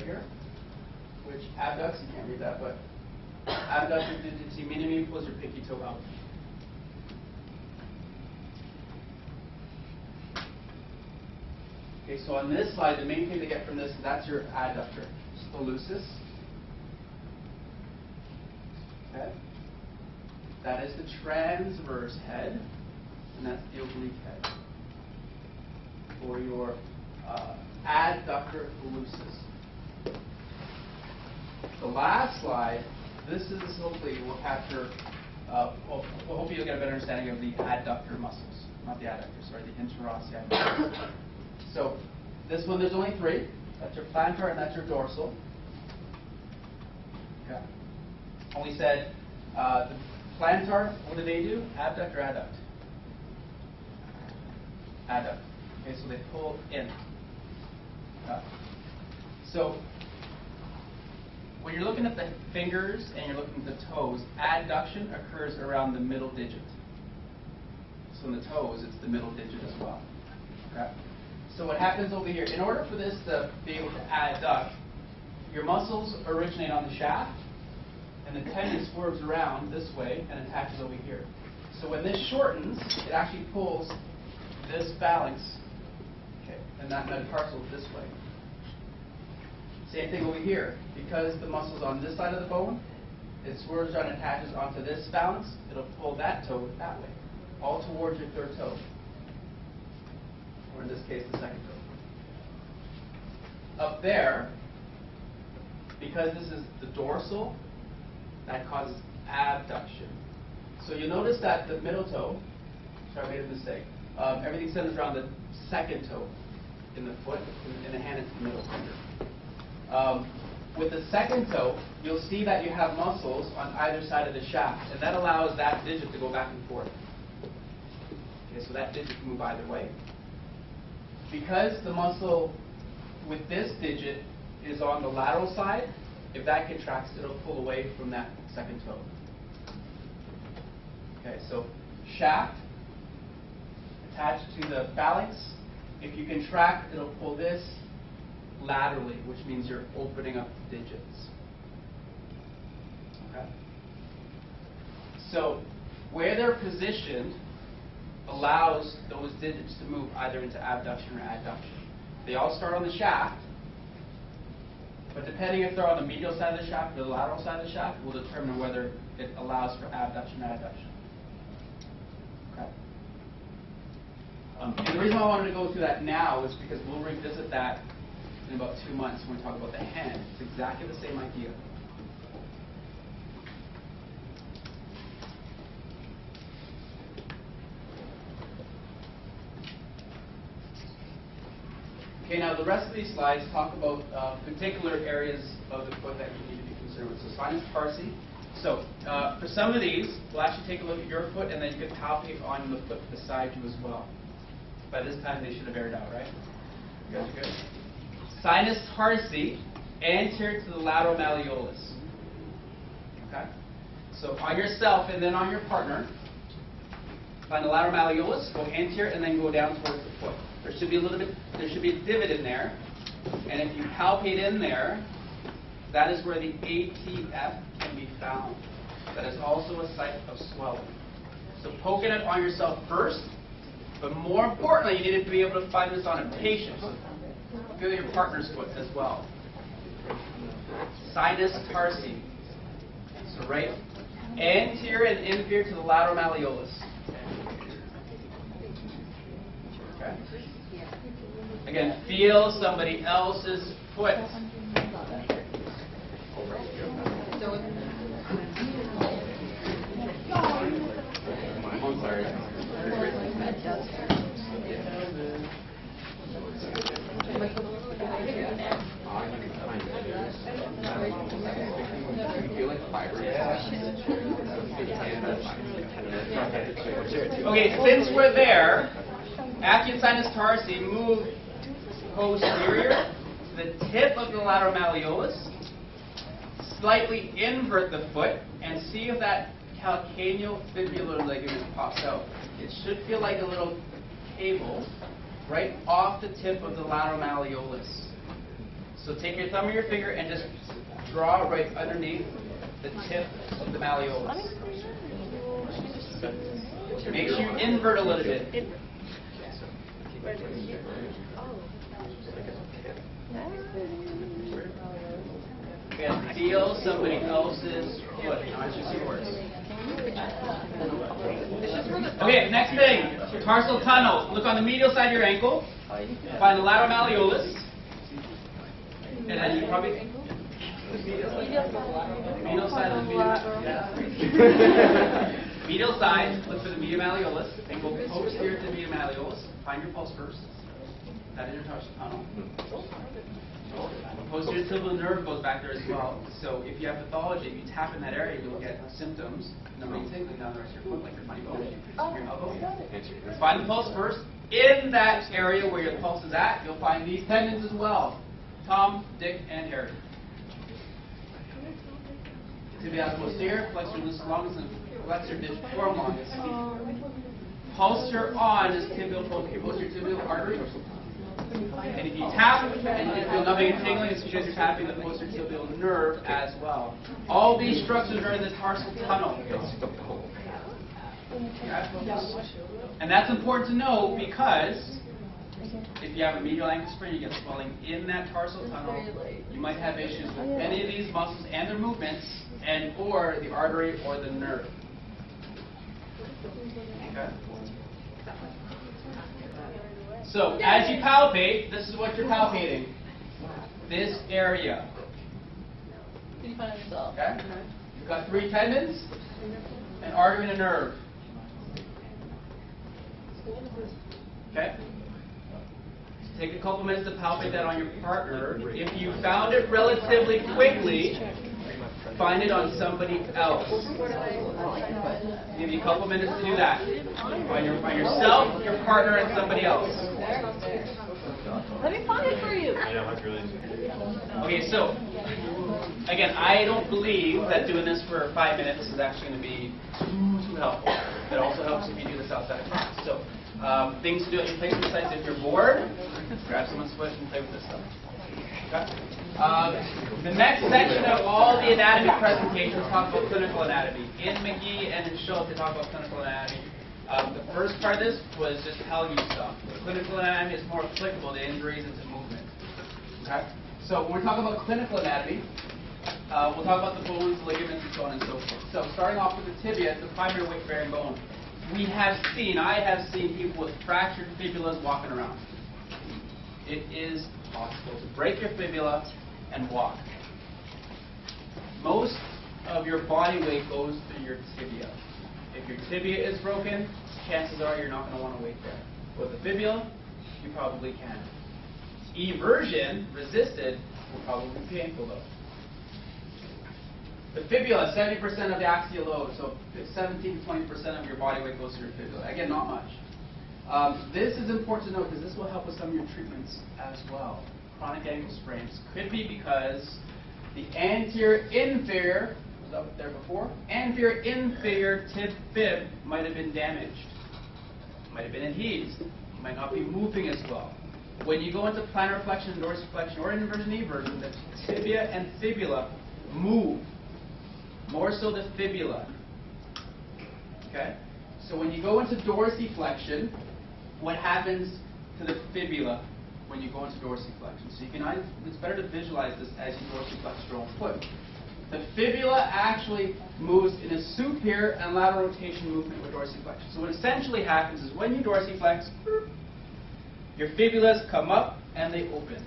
right here, which abducts, you can't read that, but abductor digiti minimi pulls your pinky toe out. Okay, so on this slide, the main thing to get from this is that's your Abductor Hallucis. Okay. That is the transverse head, and that's the oblique head for your Abductor Hallucis. The last slide, this is hopefully will capture, hopefully you'll get a better understanding of the adductor muscles, not the adductor, sorry, the interosseous muscles. So this one, there's only three. That's your plantar and that's your dorsal. Okay. And we said the plantar, what do they do? Abduct or adduct? Adduct. Okay, so they pull in. Okay. So when you're looking at the fingers and you're looking at the toes, adduction occurs around the middle digit. So in the toes, it's the middle digit as well. Okay. So what happens over here, in order for this to be able to adduct, your muscles originate on the shaft, and the tendon swerves around this way and attaches over here. So when this shortens, it actually pulls this phalanx, okay, and that metatarsal this way. Same thing over here. Because the muscle's on this side of the bone, it swerves around and attaches onto this phalanx, it'll pull that toe that way, all towards your third toe. Or in this case, the second toe. Up there, because this is the dorsal, that causes abduction. So you'll notice that the middle toe, sorry, I made a mistake, everything centers around the second toe in the foot, in the hand it's the middle finger. With the second toe, you'll see that you have muscles on either side of the shaft, and that allows that digit to go back and forth. Okay, so that digit can move either way. Because the muscle with this digit is on the lateral side, if that contracts, it'll pull away from that second toe. Okay, so shaft attached to the phalanx. If you contract, it'll pull this laterally, which means you're opening up the digits. Okay. So where they're positioned allows those digits to move either into abduction or adduction. They all start on the shaft, but depending if they're on the medial side of the shaft or the lateral side of the shaft will determine whether it allows for abduction or adduction. Okay. And the reason why I wanted to go through that now is because we'll revisit that in about 2 months when we talk about the hand. It's exactly the same idea. Okay, now the rest of these slides talk about particular areas of the foot that you need to be concerned with. So sinus tarsi. So for some of these, we'll actually take a look at your foot, and then you can palpate on the foot beside you as well. By this time, they should have aired out, right? You guys are good? Sinus tarsi, anterior to the lateral malleolus. Okay? So on yourself and then on your partner, find the lateral malleolus, go anterior, and then go down towards the foot. There should be a divot in there, and if you palpate in there, that is where the ATF can be found. That is also a site of swelling. So poking it on yourself first, but more importantly, you need to be able to find this on a patient. So go to your partner's foot as well. Sinus tarsi. So right anterior and inferior to the lateral malleolus. Okay. Again, feel somebody else's foot. Okay, since we're there, after sinus tarsi, move posterior to the tip of the lateral malleolus, slightly invert the foot, and see if that calcaneofibular ligament pops out. It should feel like a little cable right off the tip of the lateral malleolus. So take your thumb or your finger and just draw right underneath the tip of the malleolus. Make sure you invert a little bit. And feel somebody else's foot, not just yours. Okay, next thing, tarsal tunnel. Look on the medial side of your ankle. Find the lateral malleolus. And then you probably... Medial side of the medial side, look for the medial malleolus. And go posterior to the medial malleolus. Find your pulse first. That is your tarsal tunnel. Posterior tibial nerve goes back there as well. So if you have pathology, if you tap in that area, you'll get symptoms. Numbing tingling down the rest of your foot, like your funny bone, your elbow. Find the pulse first. In that area where your pulse is at, you'll find these tendons as well. Tom, Dick, and Harry. Tibialis Posterior, flexor lucis longus, and flexor digitorum longus. Pulsar on is posterior tibial artery. And if you tap, and you can feel numbing and tingling, it's because you're tapping the posterior tibial nerve as well. All these structures are in the tarsal tunnel. And that's important to know because if you have a medial ankle sprain, you get swelling in that tarsal tunnel. You might have issues with any of these muscles and their movements, and or the artery or the nerve. Okay. So as you palpate, this is what you're palpating. This area. Okay? You've got 3 tendons, an artery and a nerve. Okay? Take a couple minutes to palpate that on your partner. If you found it relatively quickly, find it on somebody else. Give you a couple minutes to do that. On yourself, your partner, and somebody else. Let me find it for you. Okay, so again, I don't believe that doing this for 5 minutes is actually going to be too helpful. It also helps if you do this outside of class. So things to do at your placement sites. If you're bored, grab someone's foot and play with this stuff. Okay? The next section of all the anatomy presentations talk about clinical anatomy. In McGee and in Schultz, they talk about clinical anatomy. The first part of this was just telling you stuff. The clinical anatomy is more applicable to injuries and to movement. Okay? So when we're talking about clinical anatomy, we'll talk about the bones, ligaments, and so on and so forth. So starting off with the tibia, it's the primary weight-bearing bone. I have seen people with fractured fibulas walking around. It is possible to break your fibula and walk. Most of your body weight goes through your tibia. If your tibia is broken, chances are you're not going to want to wait there. With the fibula, you probably can. Eversion, resisted, will probably be painful though. The fibula, 70% of the axial load, so 17 to 20% of your body weight goes through your fibula. Again, not much. This is important to note because this will help with some of your treatments as well. Chronic ankle sprains could be because the anterior inferior, was up there before, anterior inferior fib might have been damaged, might have been adhesed, might not be moving as well. When you go into plantar flexion, dorsiflexion, or inversion knee version, the tibia and fibula move. More so the fibula. Okay? So when you go into dorsiflexion, what happens to the fibula when you go into dorsiflexion? So it's better to visualize this as you dorsiflex your own foot. The fibula actually moves in a superior and lateral rotation movement with dorsiflexion. So what essentially happens is when you dorsiflex, your fibulas come up and they open.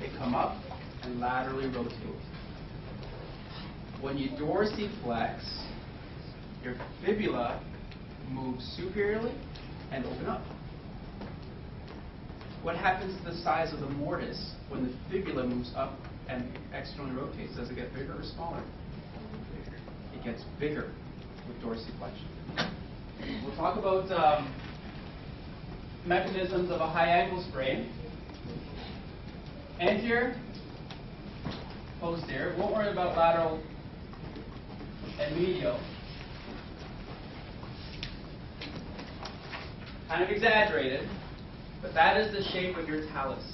They come up and laterally rotate. When you dorsiflex, your fibula moves superiorly and open up. What happens to the size of the mortise when the fibula moves up and externally rotates? Does it get bigger or smaller? It gets bigger with dorsiflexion. We'll talk about mechanisms of a high ankle sprain. Anterior, posterior. Won't worry about lateral and medial. Kind of exaggerated, but that is the shape of your talus.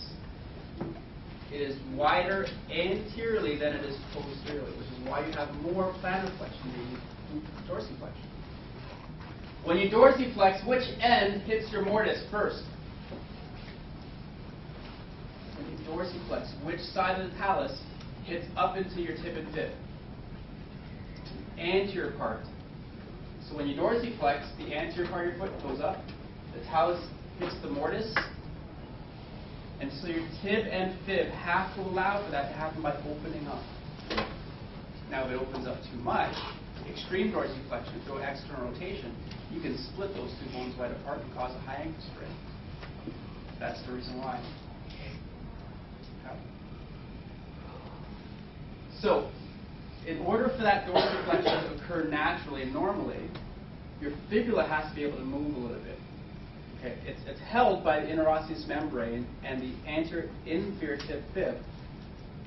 it is wider anteriorly than it is posteriorly, which is why you have more plantar flexion than you do dorsiflexion. When you dorsiflex, which end hits your mortise first? When you dorsiflex, which side of the talus hits up into your tib and fib? Anterior part. So when you dorsiflex, the anterior part of your foot goes up, the talus hits the mortise, and so your tib and fib have to allow for that to happen by opening up. Now if it opens up too much, extreme dorsiflexion, through external rotation, you can split those two bones wide apart and cause a high ankle sprain. That's the reason why. Okay. So, in order for that dorsiflexion to occur naturally and normally, your fibula has to be able to move a little bit. Okay. It's held by the interosseous membrane and the anterior inferior tib fib,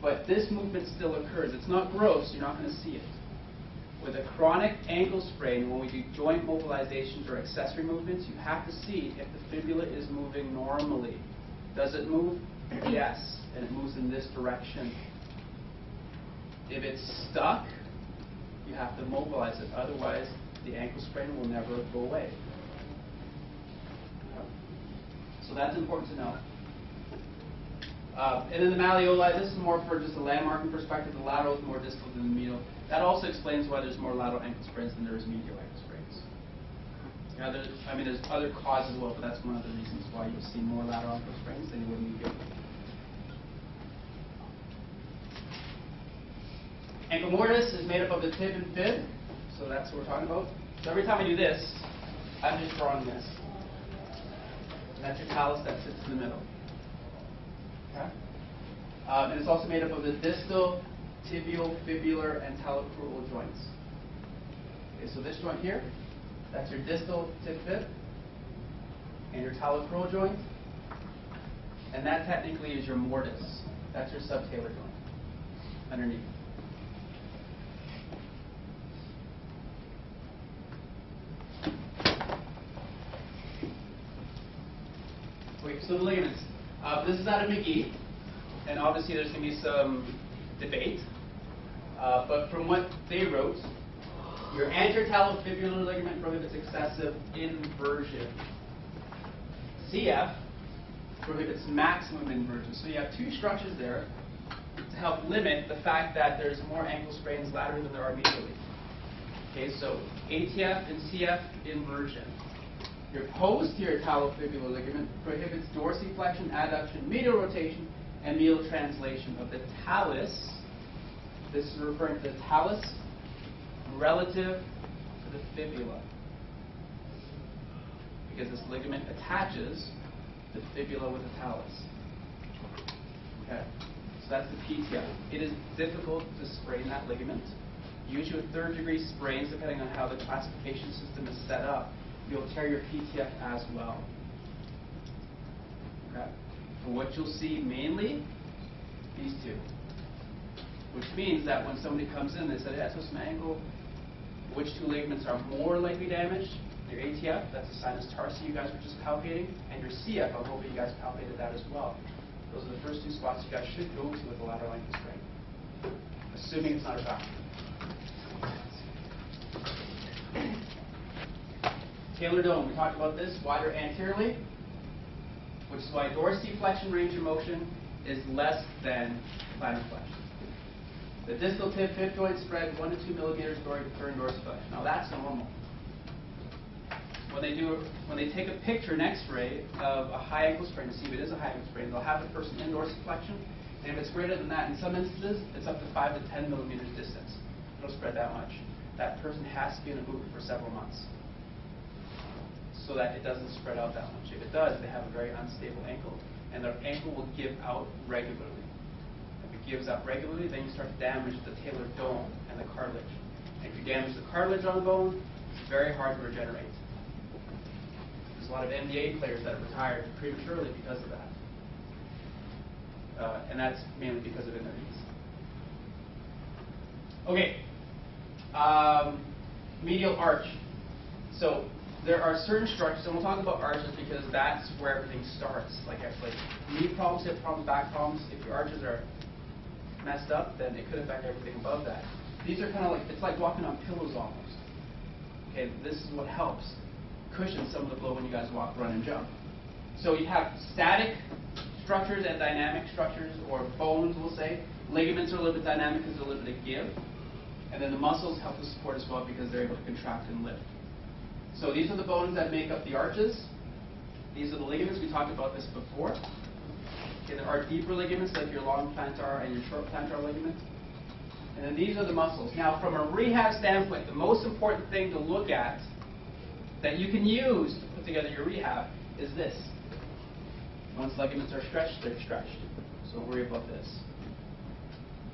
but this movement still occurs. It's not gross, you're not going to see it. With a chronic ankle sprain, when we do joint mobilizations or accessory movements, you have to see if the fibula is moving normally. Does it move? Yes, and it moves in this direction. If it's stuck, you have to mobilize it. Otherwise, the ankle sprain will never go away. So that's important to know. And then the malleoli, this is more for just a landmarking perspective. The lateral is more distal than the medial. That also explains why there's more lateral ankle sprains than there is medial ankle sprains. Now, there's other causes as well, but that's one of the reasons why you'll see more lateral ankle sprains than you would medial. Ankle mortise is made up of the tib and fib, so that's what we're talking about. So every time I do this, I'm just drawing this. And that's your talus that sits in the middle. Okay? And it's also made up of the distal, tibial, fibular, and talocrural joints. Okay, so this joint here, that's your distal tib fib, and your talocrural joint, and that technically is your mortise. That's your subtalar joint underneath. Okay, so the ligaments. This is out of McGee, and obviously there's going to be some debate. But from what they wrote, your anterior talofibular ligament prohibits excessive inversion. CF prohibits maximum inversion. So you have two structures there to help limit the fact that there's more ankle sprains laterally than there are medially. Okay, so ATF and CF inversion. Your posterior talofibular ligament prohibits dorsiflexion, adduction, medial rotation, and medial translation of the talus. This is referring to the talus relative to the fibula, because this ligament attaches the fibula with the talus. Okay, so that's the PTF. It is difficult to sprain that ligament. Usually with third-degree sprains, depending on how the classification system is set up, you'll tear your PTF as well. Okay. And what you'll see mainly, these two. Which means that when somebody comes in, they say, yeah, I twisted my ankle. Which two ligaments are more likely damaged? Your ATF, that's the sinus tarsi you guys were just palpating, and your CF, I'm hoping you guys palpated that as well. Those are the first two spots you guys should go to with a lateral ankle sprain, assuming it's not a fracture. Talar dome, we talked about this, wider anteriorly, which is why dorsiflexion range of motion is less than plantar flexion. The distal tib fib joint spread 1 to 2 millimeters during dorsiflexion. Now that's normal. When they take a picture, an X-ray of a high ankle sprain to see if it is a high ankle sprain, they'll have the person in dorsiflexion, and if it's greater than that, in some instances, it's up to 5 to 10 millimeters distance. It'll spread that much. That person has to be in a boot for several months so that it doesn't spread out that much. If it does, they have a very unstable ankle, and their ankle will give out regularly. If it gives out regularly, then you start to damage the talar dome and the cartilage. And if you damage the cartilage on the bone, it's very hard to regenerate. There's a lot of NBA players that have retired prematurely because of that. And that's mainly because of injuries. Okay. Medial arch. So there are certain structures, and we'll talk about arches because that's where everything starts. Like knee problems, hip problems, back problems. If your arches are messed up, then it could affect everything above that. These are kind of like, it's like walking on pillows almost. Okay, this is what helps cushion some of the blow when you guys walk, run, and jump. So you have static structures and dynamic structures, or bones, we'll say. Ligaments are a little bit dynamic because they're a little bit of give. And then the muscles help to support as well because they're able to contract and lift. So these are the bones that make up the arches. These are the ligaments. We talked about this before. Okay, there are deeper ligaments like your long plantar and your short plantar ligament. And then these are the muscles. Now, from a rehab standpoint, the most important thing to look at that you can use to put together your rehab is this. Once ligaments are stretched, they're stretched. So don't worry about this.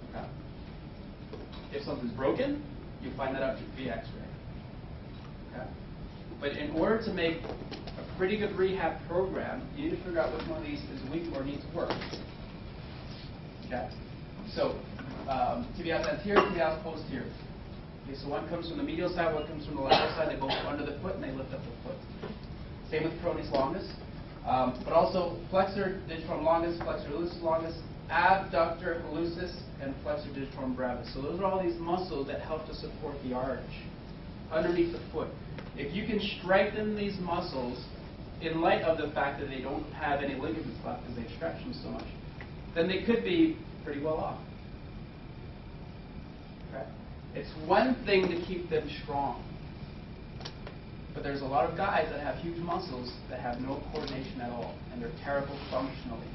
Okay. If something's broken, you find that out via X-ray. Okay. But in order to make a pretty good rehab program, you need to figure out which one of these is weak or needs work. Okay. So tibialis anterior, tibialis posterior. Okay, so one comes from the medial side, one comes from the lateral side. They go under the foot and they lift up the foot. Same with peroneus longus. But also flexor digitorum longus, flexor hallucis longus, abductor hallucis, and flexor digitorum brevis. So those are all these muscles that help to support the arch underneath the foot. If you can strengthen these muscles in light of the fact that they don't have any ligaments left because they've stretched them so much, then they could be pretty well off. Okay? It's one thing to keep them strong. But there's a lot of guys that have huge muscles that have no coordination at all, and they're terrible functionally.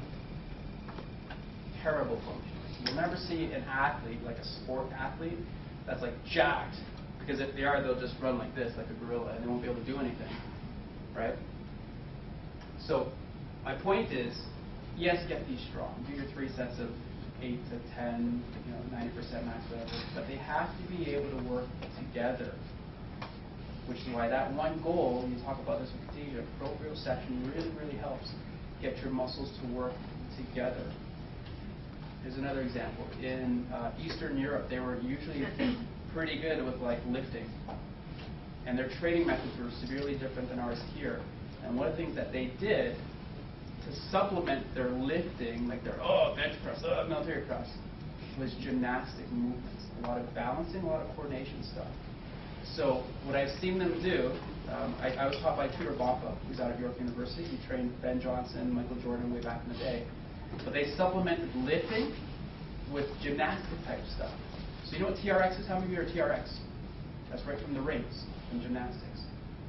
Terrible functionally. You'll never see an athlete, like a sport athlete, that's like jacked, because if they are, they'll just run like this, like a gorilla, and they won't be able to do anything, right? So my point is, yes, get these strong. Do your 3 sets of 8 to 10, 90% max, whatever, but they have to be able to work together. Which is why that one goal, you talk about this with fatigue, proprioception really, really helps get your muscles to work together. Here's another example. In Eastern Europe, they were usually pretty good with like lifting. And their training methods were severely different than ours here. And one of the things that they did to supplement their lifting, like their, bench press, military press, was gymnastic movements. A lot of balancing, a lot of coordination stuff. So what I've seen them do, I was taught by Tudor Boppa, who's out of York University. He trained Ben Johnson, Michael Jordan way back in the day. But they supplemented lifting with gymnastic type stuff. So you know what TRX is? How many of you are TRX? That's right from the rings, from gymnastics.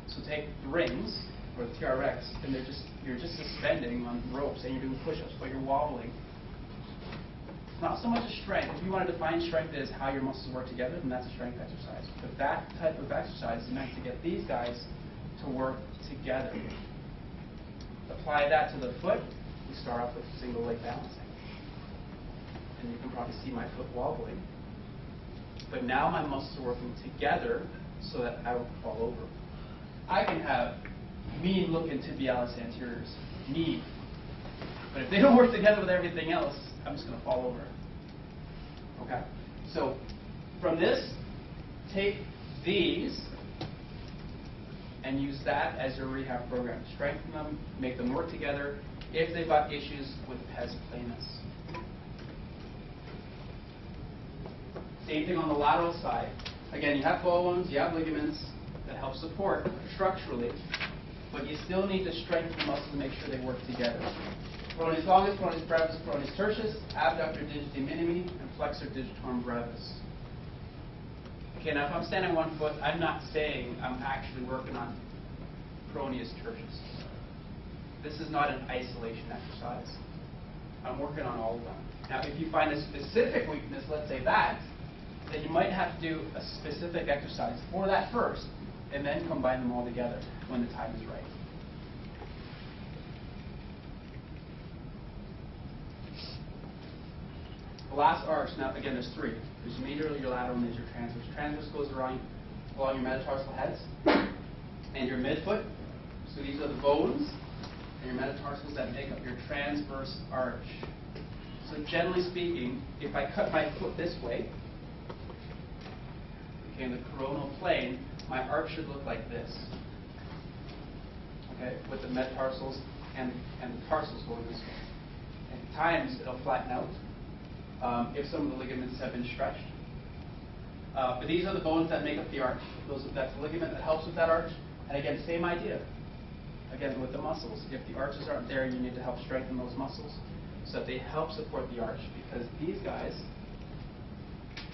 So take the rings, or the TRX, and you're just suspending on ropes, and you're doing push-ups, but you're wobbling. It's not so much a strength. If you want to define strength as how your muscles work together, then that's a strength exercise. But that type of exercise is meant to get these guys to work together. Apply that to the foot. We start off with single leg balancing. And you can probably see my foot wobbling. But now my muscles are working together so that I won't fall over. I can have mean looking tibialis anteriors, mean. But if they don't work together with everything else, I'm just going to fall over. Okay? So from this, take these and use that as your rehab program. Strengthen them, make them work together if they've got issues with pes planus. Same thing on the lateral side. Again, you have bones, you have ligaments that help support structurally, but you still need to strengthen the muscles to make sure they work together. Peroneus longus, peroneus brevis, peroneus tertius, abductor digiti minimi, and flexor digitorum brevis. Okay, now if I'm standing on one foot, I'm not saying I'm actually working on peroneus tertius. This is not an isolation exercise. I'm working on all of them. Now, if you find a specific weakness, let's say that, then you might have to do a specific exercise for that first, and then combine them all together when the time is right. The last arch, now again, there's 3. There's your medial, your lateral, and there's your transverse. Transverse goes along your metatarsal heads and your midfoot. So these are the bones and your metatarsals that make up your transverse arch. So generally speaking, if I cut my foot this way, okay, in the coronal plane, my arch should look like this. okay, with the metatarsals and the tarsals going this way. At times, it'll flatten out if some of the ligaments have been stretched. But these are the bones that make up the arch. That's the ligament that helps with that arch. And again, same idea. Again, with the muscles. If the arches aren't there, you need to help strengthen those muscles so that they help support the arch, because these guys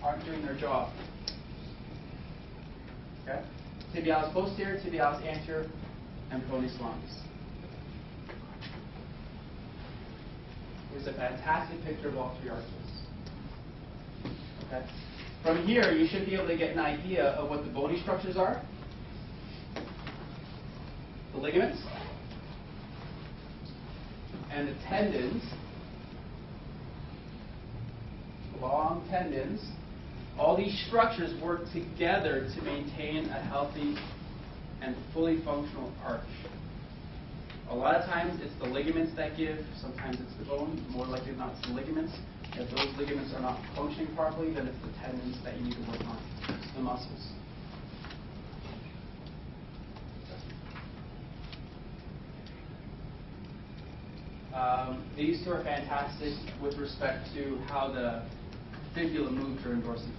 aren't doing their job. Okay? Tibialis posterior, tibialis anterior, and peroneus longus. Here's a fantastic picture of all three arches. Okay? From here, you should be able to get an idea of what the bony structures are, the ligaments, and the tendons, long tendons. All these structures work together to maintain a healthy and fully functional arch. A lot of times it's the ligaments that give, sometimes it's the bone, more likely than not it's the ligaments. If those ligaments are not functioning properly, then it's the tendons that you need to work on, it's the muscles. These two are fantastic with respect to how the fibula moves during dorsiflexion.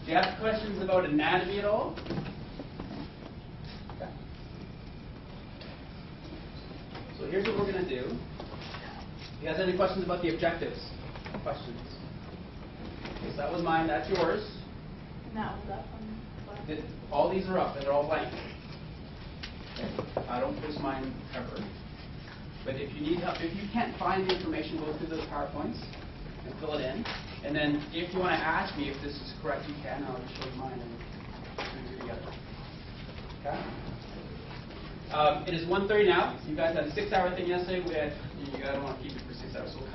Do you have questions about anatomy at all? Okay. So here's what we're going to do. You guys have any questions about the objectives? Questions? Okay, so that was mine, that's yours. Now, that one. All these are up, and they're all blank. Okay. I don't post mine ever. But if you need help, if you can't find the information, go through those PowerPoints and fill it in. And then if you want to ask me if this is correct, you can. I'll just show you mine and we do it together. Okay? It is 1:30 now. You guys had a 6-hour thing yesterday. I don't want to keep it for 6 hours. So we'll